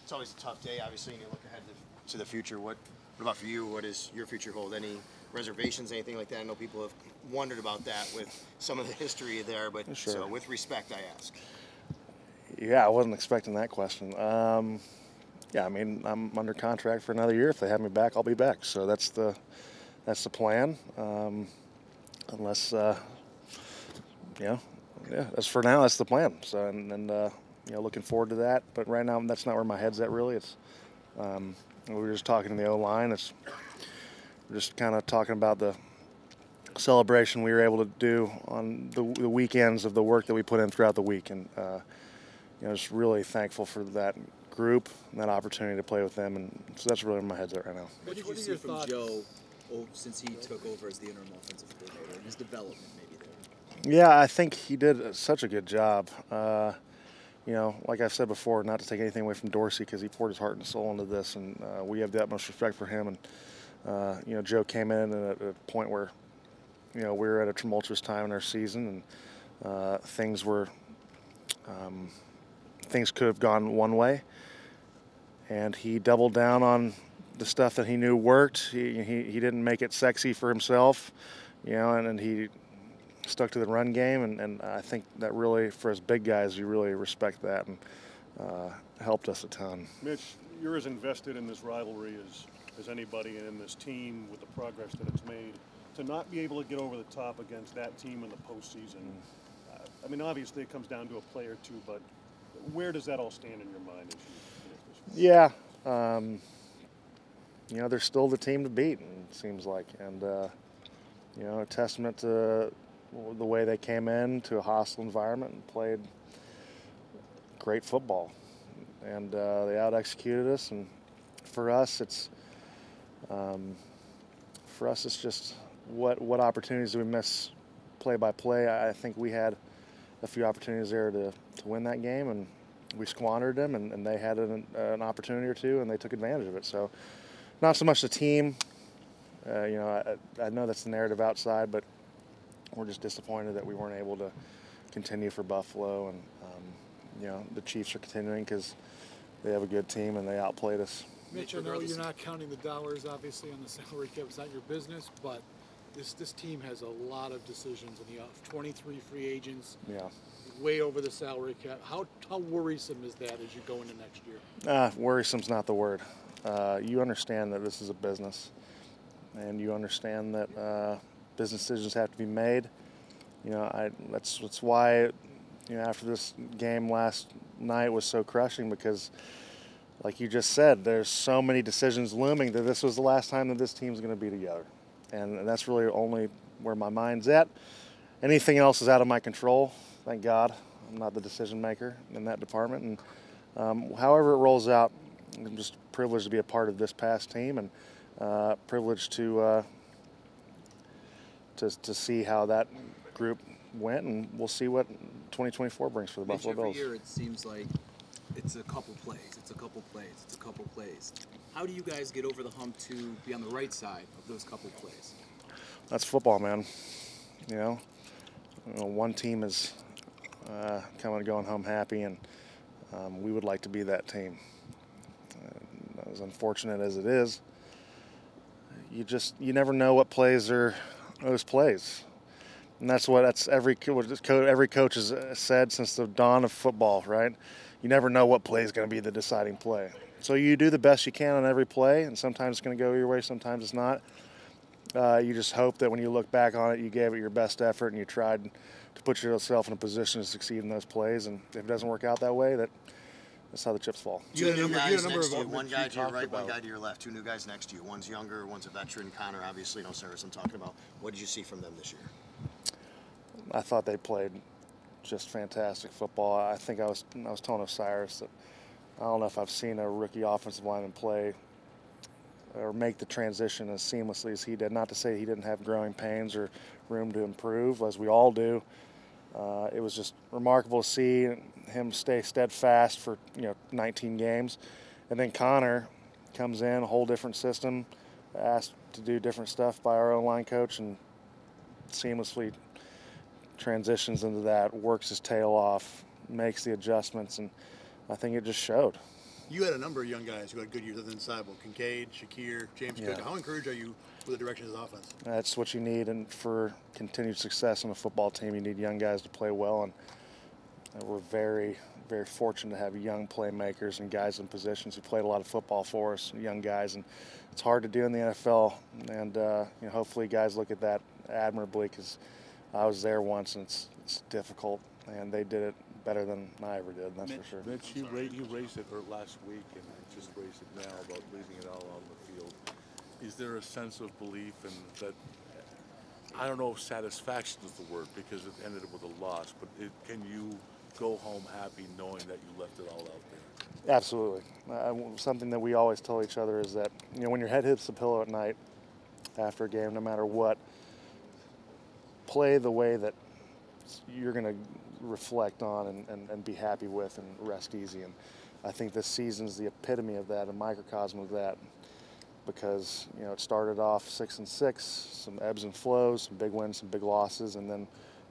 It's always a tough day, obviously, and you look ahead to the future. What about for you? What does your future hold? Any reservations, anything like that? I know people have wondered about that with some of the history there, but Sure. So with respect, I ask. Yeah, I wasn't expecting that question. Yeah, I mean, I'm under contract for another year. If they have me back, I'll be back. So that's the plan. Unless, yeah, as for now, that's the plan. So, and looking forward to that. But right now, that's not where my head's at, really. It's, we were just talking to the O-line. We're just kind of talking about the celebration we were able to do on the weekends of the work that we put in throughout the week. And, just really thankful for that group and that opportunity to play with them. And so that's really where my head's at right now. What did you see from Joe since he took over as the interim offensive coordinator and his development maybe there? Yeah, I think he did such a good job. Like I've said before, not to take anything away from Dorsey because he poured his heart and soul into this, and we have the utmost respect for him. And Joe came in at a point where we were at a tumultuous time in our season, and things could have gone one way, and he doubled down on the stuff that he knew worked. He didn't make it sexy for himself, and he stuck to the run game, and I think that really, for us big guys, you really respect that, and helped us a ton. Mitch, you're as invested in this rivalry as anybody in this team with the progress that it's made. To not be able to get over the top against that team in the postseason, I mean, obviously it comes down to a play or two, but where does that all stand in your mind? Yeah, they're still the team to beat, it seems like, and a testament to the way they came in to a hostile environment and played great football, and they out-executed us. And for us, it's just what opportunities do we miss play by play. I think we had a few opportunities there to win that game, and we squandered them, and they had an opportunity or two, and they took advantage of it. So not so much the team. I know that's the narrative outside, but we're just disappointed that we weren't able to continue for Buffalo. And, the Chiefs are continuing because they have a good team, and they outplayed us. Mitch, I know you're not counting the dollars, obviously, on the salary cap. It's not your business, but this team has a lot of decisions in the off. 23 free agents. Yeah. Way over the salary cap. How worrisome is that as you go into next year? Worrisome's not the word. You understand that this is a business, and you understand that business decisions have to be made. That's why after this game last night was so crushing, because like you just said, there's so many decisions looming that this was the last time that this team's going to be together, and that's really only where my mind's at. Anything else is out of my control. Thank God I'm not the decision maker in that department. And however it rolls out, I'm just privileged to be a part of this past team, and privileged to see how that group went, and we'll see what 2024 brings for the Buffalo Bills. Every year it seems like it's a couple plays, it's a couple plays, it's a couple plays. How do you guys get over the hump to be on the right side of those couple plays? That's football, man. One team is coming and going home happy, and we would like to be that team. As unfortunate as it is, you never know what plays are those plays, and that's every coach has said since the dawn of football, right? You never know what play is going to be the deciding play. So you do the best you can on every play, and sometimes it's going to go your way, sometimes it's not. You just hope that when you look back on it, you gave it your best effort and you tried to put yourself in a position to succeed in those plays. And if it doesn't work out that way, that's how the chips fall. Two new guys next to you, one guy to your right, one guy to your left. Two new guys next to you. One's younger, one's a veteran. Connor, obviously, Cyrus I'm talking about. What did you see from them this year? I thought they played just fantastic football. I think I was telling Osiris that I don't know if I've seen a rookie offensive lineman play or make the transition as seamlessly as he did. Not to say he didn't have growing pains or room to improve, as we all do. It was just remarkable to see him stay steadfast for 19 games. And then Connor comes in, a whole different system, asked to do different stuff by our O-line coach, and seamlessly transitions into that, works his tail off, makes the adjustments, and I think it just showed. You had a number of young guys who had good years than Saibo, Kincaid, Shakir, James Cook. How encouraged are you with the direction of his offense? That's what you need, and for continued success on a football team, you need young guys to play well, and we're very, very fortunate to have young playmakers and guys in positions who played a lot of football for us, young guys, and it's hard to do in the NFL, and hopefully guys look at that admirably, because I was there once, and it's difficult, and they did it better than I ever did, that's for sure. Mitch, you raised it last week, and I just raised it now about leaving it all on the field. Is there a sense of belief in that? I don't know if satisfaction is the word, because it ended with a loss, but can you go home happy knowing that you left it all out there? Absolutely. Something that we always tell each other is that, when your head hits the pillow at night after a game, no matter what, play the way that you're going to reflect on and be happy with and rest easy. And I think this season's the epitome of that, a microcosm of that, because it started off 6-6, some ebbs and flows, some big wins, some big losses, and then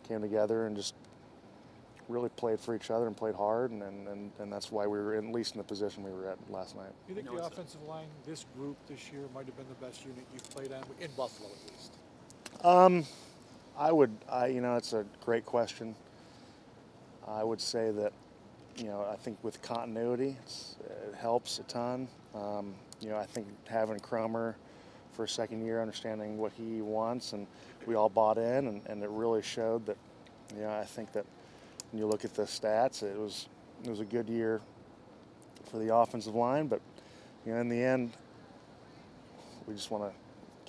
came together and just really played for each other and played hard, and that's why we were at least in the position we were at last night. Do you think the offensive line, this group this year, might have been the best unit you've played on in Buffalo at least? It's a great question. I would say that, I think with continuity, it helps a ton. I think having Cromer for a second year, understanding what he wants, and we all bought in, and it really showed that, I think that when you look at the stats, it was a good year for the offensive line, but, in the end, we just want to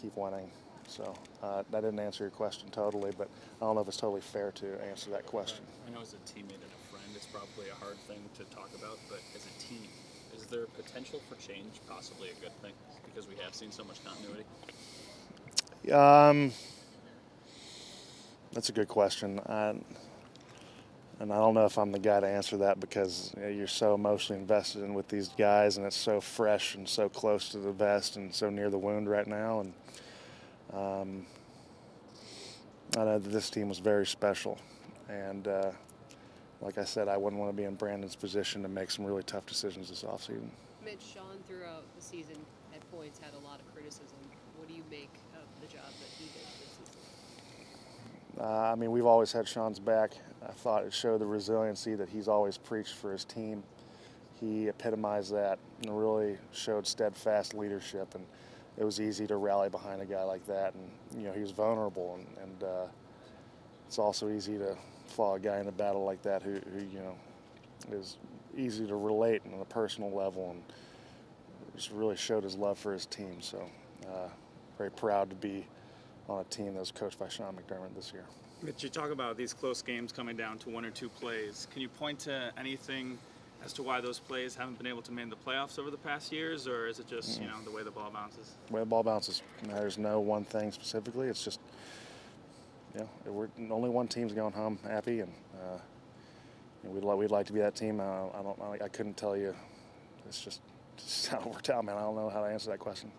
keep winning. So that didn't answer your question totally, but I don't know if it's totally fair to answer that question. I know as a teammate and a friend, it's probably a hard thing to talk about, but as a team, is there potential for change possibly a good thing because we have seen so much continuity? That's a good question. And I don't know if I'm the guy to answer that, because you're so emotionally invested in with these guys, and it's so fresh and so close to the vest and so near the wound right now. And I know that this team was very special, and like I said, I wouldn't want to be in Brandon's position to make some really tough decisions this offseason. Mitch, Sean throughout the season at points had a lot of criticism. What do you make of the job that he did this season? We've always had Sean's back. I thought it showed the resiliency that he's always preached for his team. He epitomized that and really showed steadfast leadership, and it was easy to rally behind a guy like that. And he was vulnerable, and it's also easy to follow a guy in a battle like that who is easy to relate on a personal level, and just really showed his love for his team. So very proud to be on a team that was coached by Sean McDermott this year. Mitch, you talk about these close games coming down to one or two plays. Can you point to anything as to why those plays haven't been able to make the playoffs over the past years, or is it just the way the ball bounces? The way the ball bounces. There's no one thing specifically. It's just we're only one team's going home happy, and we'd like to be that team. I couldn't tell you. It's just how it worked out, man. I don't know how to answer that question.